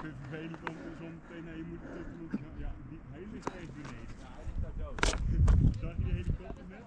vervelend om zo meteen naar je moet gaan. Ja, hij ligt steeds beneden. Ja, hij ligt daar zo. Zag je die helikopter net?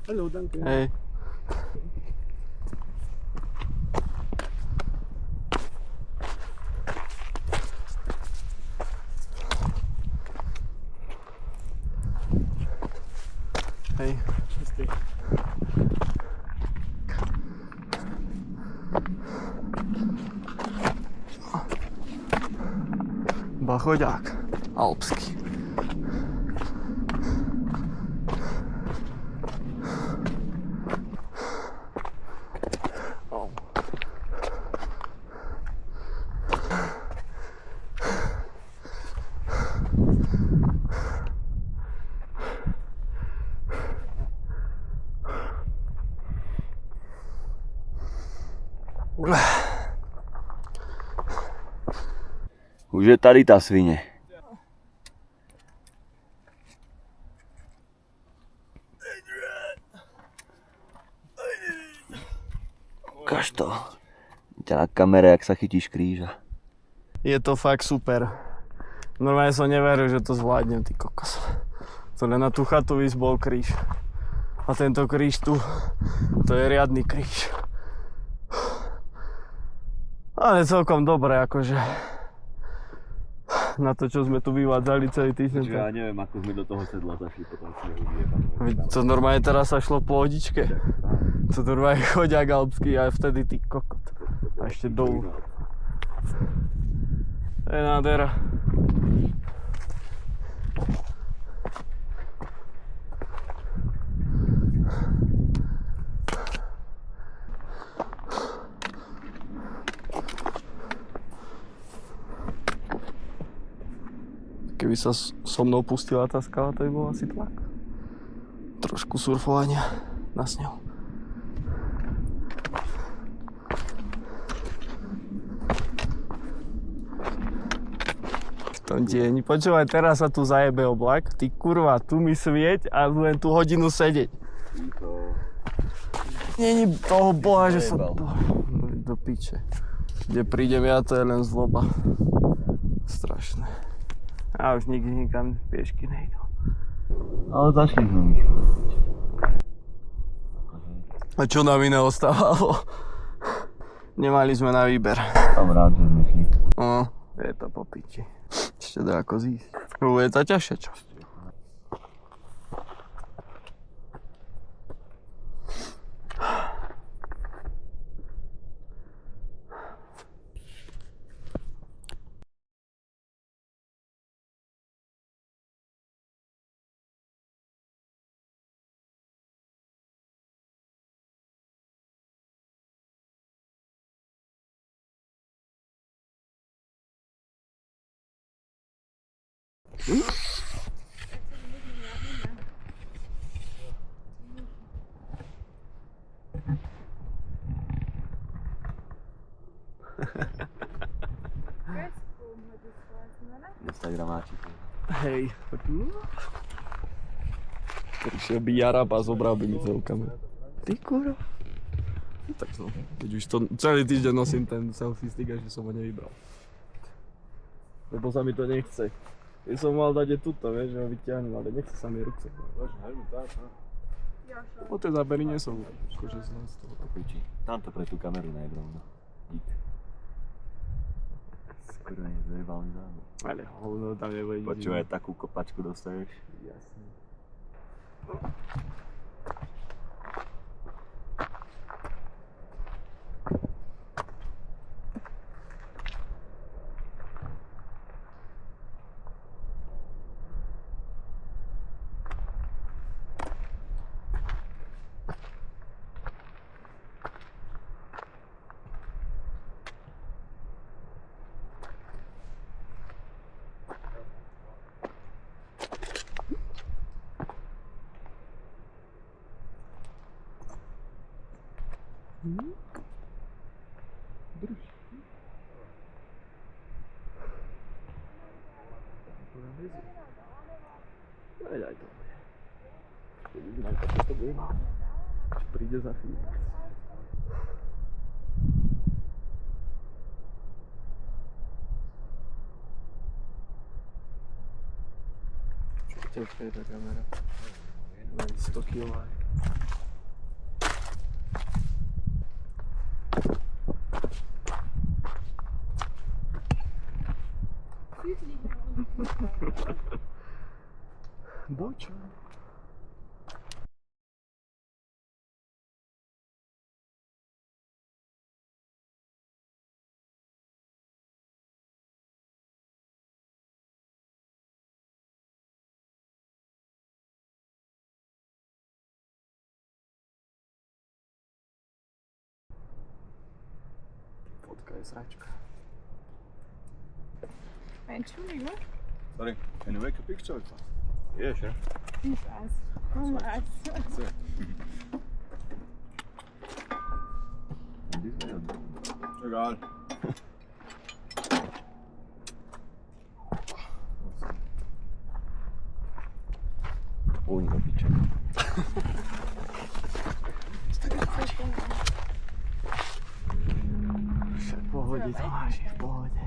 Hallo, dank u. Hey. Hej. Bachoďák. Alpský. Už je tady ta svině. Ukaž to. Ťa na kamere, jak sa chytíš kríža. Je to fakt super. Normálne som neveril, že to zvládnem, ty kokos. To len na tú chatu ísť bol kríž. A tento kríž tu, to je riadny kríž. Ale celkom dobre, akože. Na to, čo sme tu vyvádzali celý týždeň. Ja neviem, ako sme do toho sedla zašli potom snehu. To normálne teraz sa šlo po pohodičke. To normálne choďák alpský a vtedy ty kokot. A ešte dolu. To je nádhera. Keby sa so mnou pustila tá skala, to by bol asi tlak. Trošku surfovania na snehu. V tom deň. Počúvaj, teraz sa tu zajebe oblak. Ty kurva, tu mi svieť a len tú hodinu sedieť. Není toho boha, že som do piče. Kde prídem ja, to je len zloba. Strašné. A už nikdy nikam piešky nejdú. Ale zašli sme mi. A čo nám iné ostávalo? Nemali sme na výber. Som rád, že sme šli. No, je to po piči. Ešte dá ako zísť. Je to ťažšia časť. Instagramáčik. Hej. Prišiel by Jarab a zobral by mi celú kameru. Ty kurva. Tak som, keď už to celý týždeň nosím ten selfie stick, a že som ho nevybral. Lebo sa mi to nechce. Ja som mal dať tuto, vieš, že ho vyťahnem, ale nechce sa mi ruce. O tie zábery nie sú akože z nás toho. Tamto pre tú kameru najbromno. Dík. Skoro nie zajebal mi záber. Ale hovno tam nebude nič. Počúvaj, takú kopačku dostaneš. Jasne. Aj to bude. Uvidíme, ako to bude. Či príde za chvíľu. Čo ťažká je tá kamera? Len 100 kg. Bočo. Fotka je sračka. Entschuldigung. Sorry, can you make a picture with us? Vieš, ja? Ich weiß. Komm mal. Egal. Uň do piče. V pohode, Tomáš, v pohode.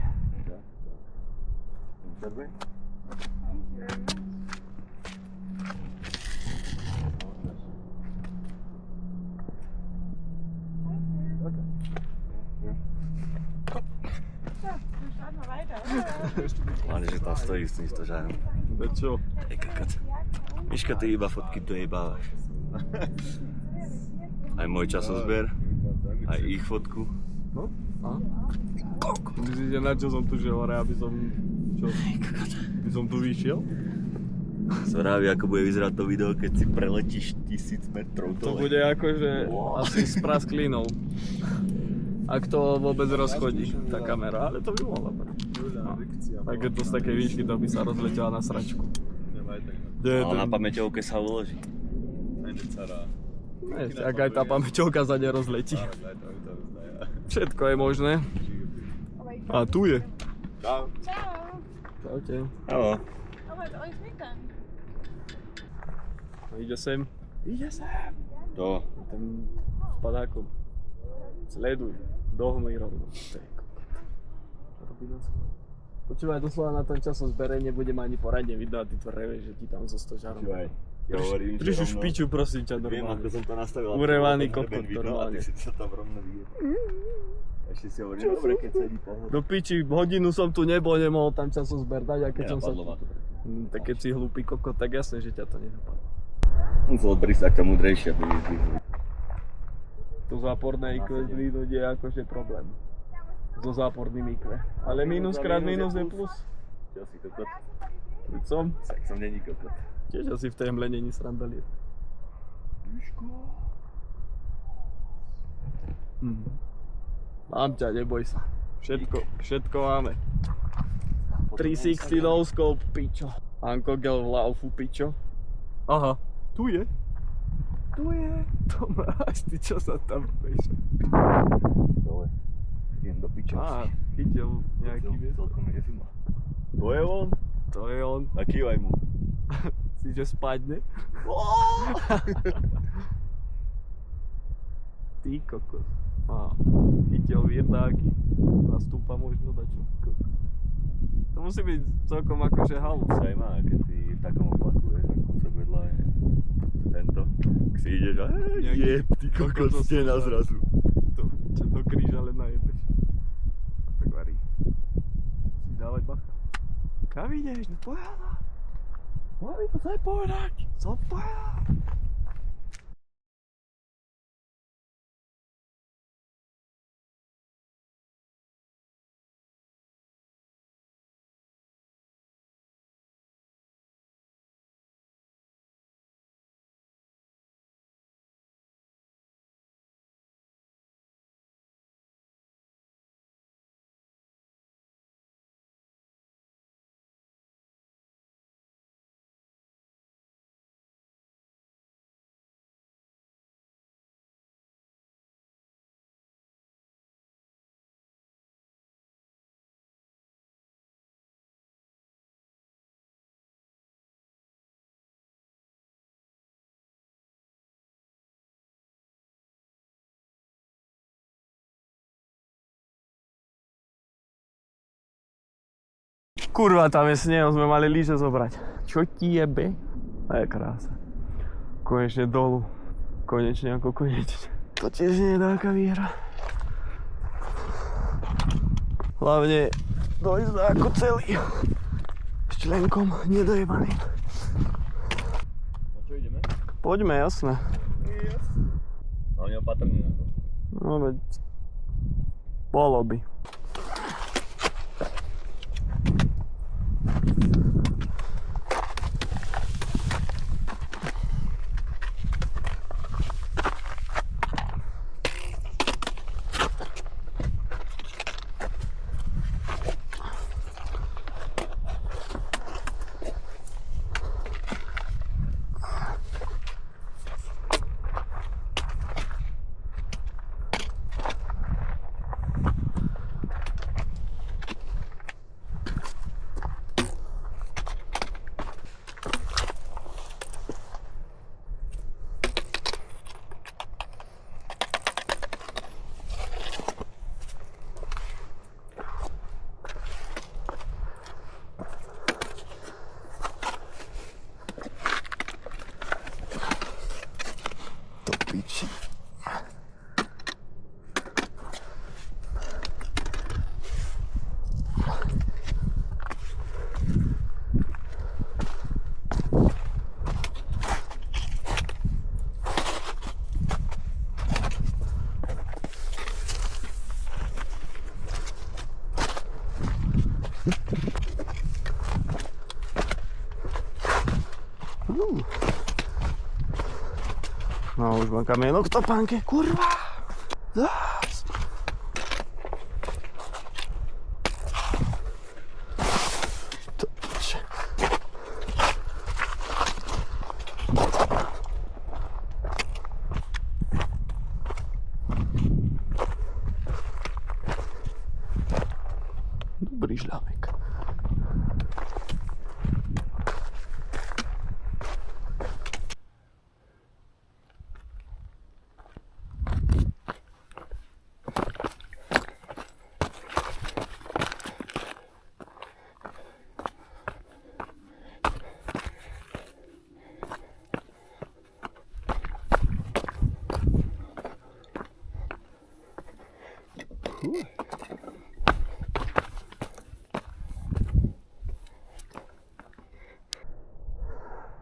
Dobre? Ale že tam stojíš s tým stožárom. To čo? Ej, kakať. Miška, ty iba fotky dojebávaš. Aj môj časozber, aj ich fotku. No? A? Myslíte, na čo som tu šiel hore, aby som... Čo? By som tu vyšiel? Zverávi, ako bude vyzerať to video, keď si preletíš 1000 metrov dole. To bude akože asi s prasklinou. Ak to vôbec rozchodí, tá kamera, ale to by mohla byť. Tak keď to z takej výšky, to by sa rozletela na sračku. Ale na pamäťovke sa uloží. Ešte, ak aj tá pamäťovka sa nerozletí. Všetko je možné. A tu je. Ciao. Ciao. Čaute. Haló. Aber mit euch nicht dann. Ide sem. Ide sem. To. Ten s padákom. Sleduj. Do hmy rovno. Počúvaj, doslova na tom časozbere nebudem ani poradne vidieť, ty to revieš, že ti tam so stožárom. Počúvaj, ja hovorím, že Drž už rovno... piču, prosím ťa, Viem, normálne. ako som to nastavil. Urevaný ten kokot, hrebeň vidno normálne. A ty si sa tam rovno vyjebal. Ešte si hovorím, dobre, keď sedí pohoda. Do piči, hodinu som tu nebol, nemohol tam časozber dať, a keď som sa... Nenapadlo ma to. Tak keď si hlúpy kokot, tak jasne, že ťa to nenapadlo. Musel prísť taká múdrejšia, aby vyzdvihli. To záporné IQ zdvihnúť je akože problém. So záporným IQ. Ale minus krát minus je plus. Čo si kokot? Veď som. Tak som není kokot. Tiež asi v tej hmle není sranda liet. Mám ťa, neboj sa. Všetko máme. 360 no scope, pičo. Ankogel v laufu, pičo. Aha, tu je. Tu je. Tomáš, ty čo sa tam peš? Dole. Idem do piče. Á, chytil nejaký vietor. Celkom je zima. To je on? To je on. A kývaj mu. Si že spadne? Ty kokos. Á, chytil vietáky. Nastúpa možno dačo. To musí byť celkom akože halus. Zajímavé, keď si v takom oplaku, vieš, a kúsok vedľa je tento. Keď si ideš a jeb, ty kokos, stena zrazu. Čo to kríža len najebeš. Tak varí. Si dávať bacha. Kam ideš? No pojada. Mám mi to sa povedať. Co pojada? Kurva, tam je sneh, sme mali lyže zobrať. Čo ti jebe? A je krása. Konečne dolu. Konečne ako konečne. To tiež nie je taká výhra. Hlavne dojsť ako celý. S členkom nedojebaným. A čo ideme? Poďme, jasné. Hlavne opatrne na to. No veď... Bolo by. piči. No už mám kamienok v topánke, kurva! Zás! To piče. Dobrý žľavek.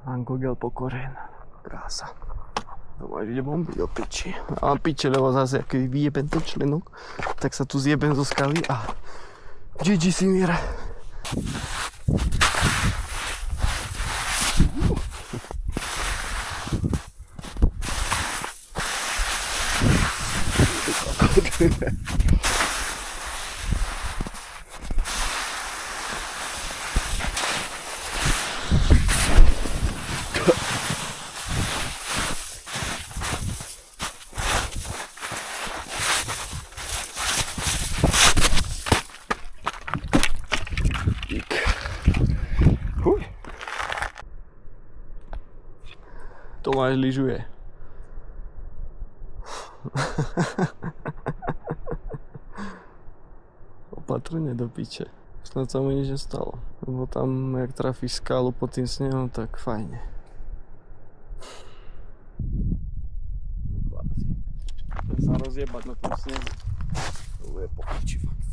Angogel pokoren. Krása. Dobre, ide bomby do piči. A mám piče, lebo zase, aký vyjebem ten členok, tak sa tu zjebem zo skaly a GG Simir. Tomáš lyžuje. Opatrne do piče. Snad sa mu nič nestalo. Lebo tam, jak trafíš skálu pod tým snehom, tak fajne. Chlapci. Chcem sa rozjebať na tom snehu. To bude popiči fakt.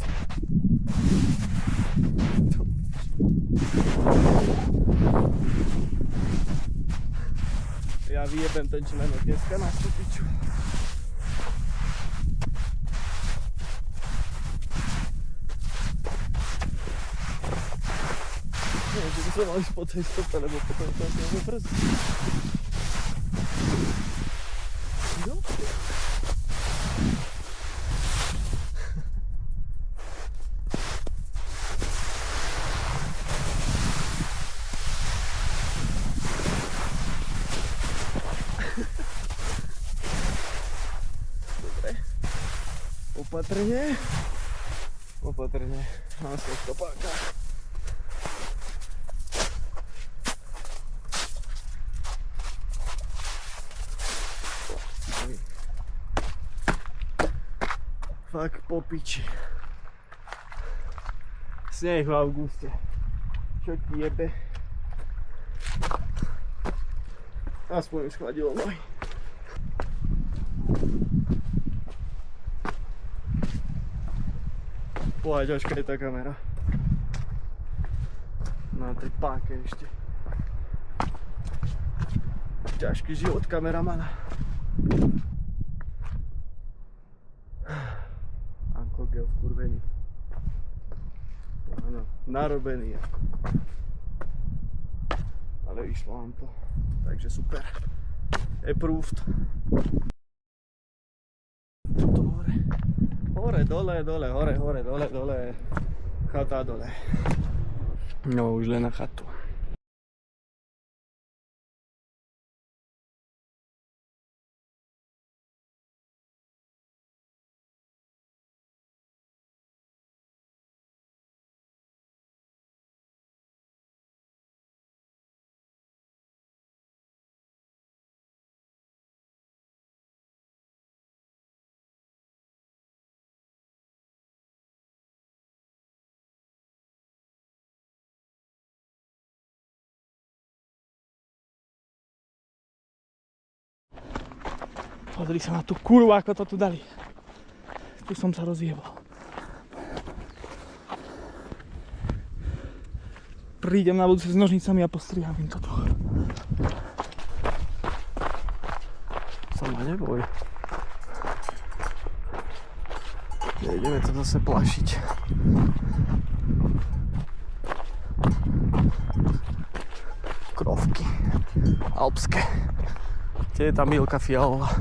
Ja vyjebem ten členok dneska na stupiču. Neviem, že by som mal ísť po tej stope, lebo potom tam sa brzdí. No. Dobre. Opatrne. Opatrne. Mám sa stopáka. Fakt po piči. Sneh v auguste. Čo ti jebe? Aspoň mi schladilo nohy. Boha, ťažká je tá kamera. Na tej páke ešte. Ťažký život kameramana. Gel skurvený. Áno, narobený ako. Ale išlo vám to. Takže super. Approved. Tuto hore. Hore, dole, dole, hore, hore, dole, dole. Chata dole. No už len na chatu. Pozri sa na tú kurvu, ako to tu dali. Tu som sa rozjebal. Prídem na budúce s nožnicami a postriham im to tu. Sa ma neboj. Nejdeme to zase plašiť. Krovky. Alpské. Kde je tá Milka fialová?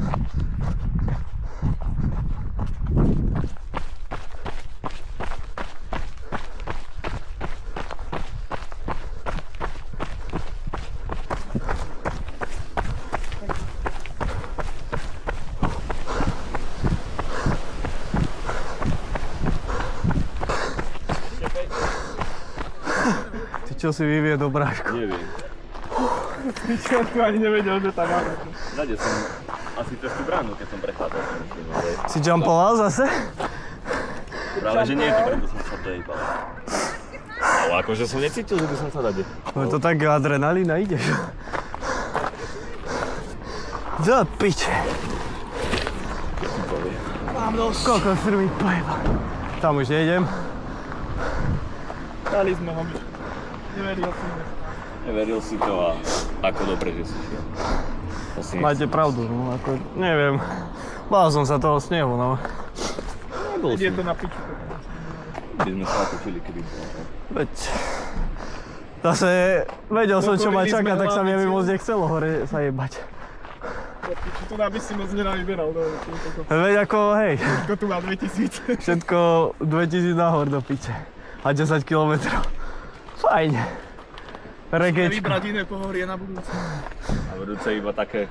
Ty čo si vyvie do brášku? Neviem. Čo tu ani nevedel, že tam máme. Zade som asi cez tú bránu, keď som prechádzal. Si jumpoval zase? Práve, že nie, to preto som sa dojebal. Ale akože som necítil, že by som sa dade. No to tak adrenalína ideš. Do piče. Mám dosť. Koľko firmy pojeba. Tam už nejdem. Dali sme ho. Neveril som. Neveril si to a ako dobre, že si šiel. Máte pravdu, no ako, neviem. Bál som sa toho snehu, no. Nebol Je si. to na piču. By sme sa natočili, keby bolo. Veď. Zase vedel som, čo ma čaká, tak sa mi moc nechcelo hore sa jebať. Tu by si moc nenavyberal. Veď ako, hej, Všetko tu má 2000. všetko 2000 nahor do piče. A 10 kilometrov. Fajne. Regečko. Vybrať iné pohorie na budúce. A budúce iba také,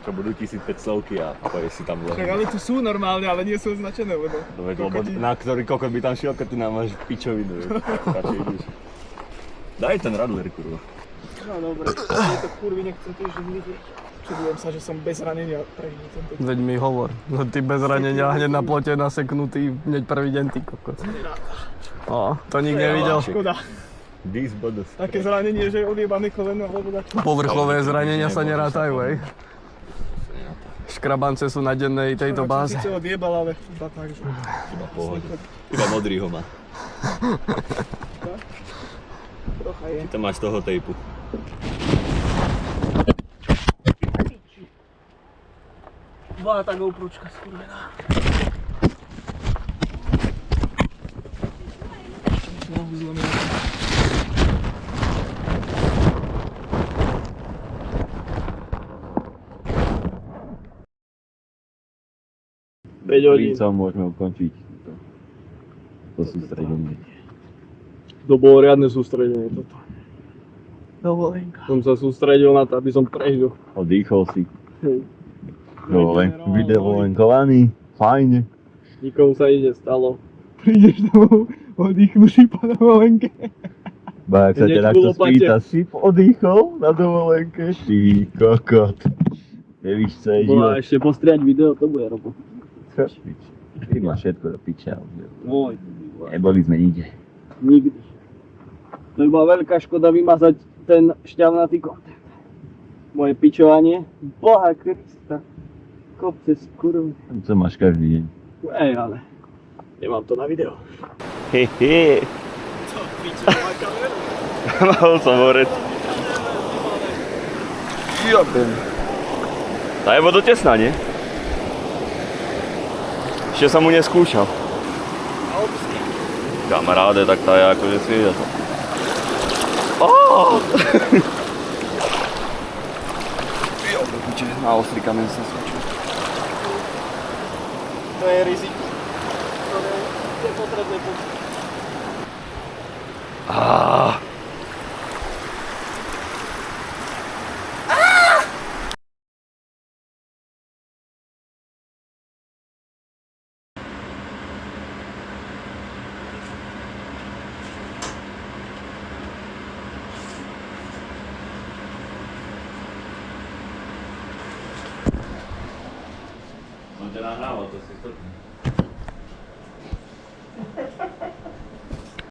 čo budú 1500 a poješ si tam Tak dlho. ale tu sú normálne, ale nie sú označené, lebo... Lebo na ktorý kokot by tam šiel, keď ty nám máš pičovinu. Radšej ideš. Daj ten radler, kurva. No dobre, tieto kurvy nechcem tiež vidieť. Čudujem sa, že som bez ranenia prežil tento. Veď mi hovor. No ty bez ranenia hneď na plote naseknutý hneď prvý deň, ty kokot. to nikto nevidel. Škoda. Dis bodus. Také zranenie, že je odjebané koleno alebo dačo. Povrchové zranenia sa nerátajú, hej. Škrabance sú na dennej tejto báze. Sice odjebal, ale iba tak, že... Iba pohode. Iba modrý ho má. Trocha je. Ty to máš z toho tejpu. Bola tá GoPročka skurvená. Nohu zlomil. Prícom môžeme ukončiť to sústredenie. To bolo riadne sústredenie toto. Dovolenka. Som sa sústredil na to, aby som prežil. Odýchol si. Hej. Vydovolenkovaný. Fajne. Nikomu sa nič nestalo. Prídeš domov, oddychnutý po dovolenke. Ba, ak sa ťa Hneď takto ku lopate. spýta, si oddychol na dovolenke? Ty kokot. Nevíš, co je život. Ešte postriať video, to bude robot. Čo pič? Ty máš všetko do piča. Môj. Neboli sme nikde. Nikdy. To by bola veľká škoda vymazať ten šťavnatý kontent. Moje pičovanie. Boha Krista. Kopce skurvy. Co máš každý deň? Ej, ale nemám to na video. Hehe. To pičová kamera. Mal som horec. Jobem. Tá je vodotesná, nie? Ešte som mu neskúšal. Kamaráde, tak tá je akože svieža. Na ostrý kamen sa skočil. To je riziko. ktoré je potrebné počuť. Som ťa nahrával, to si stopne.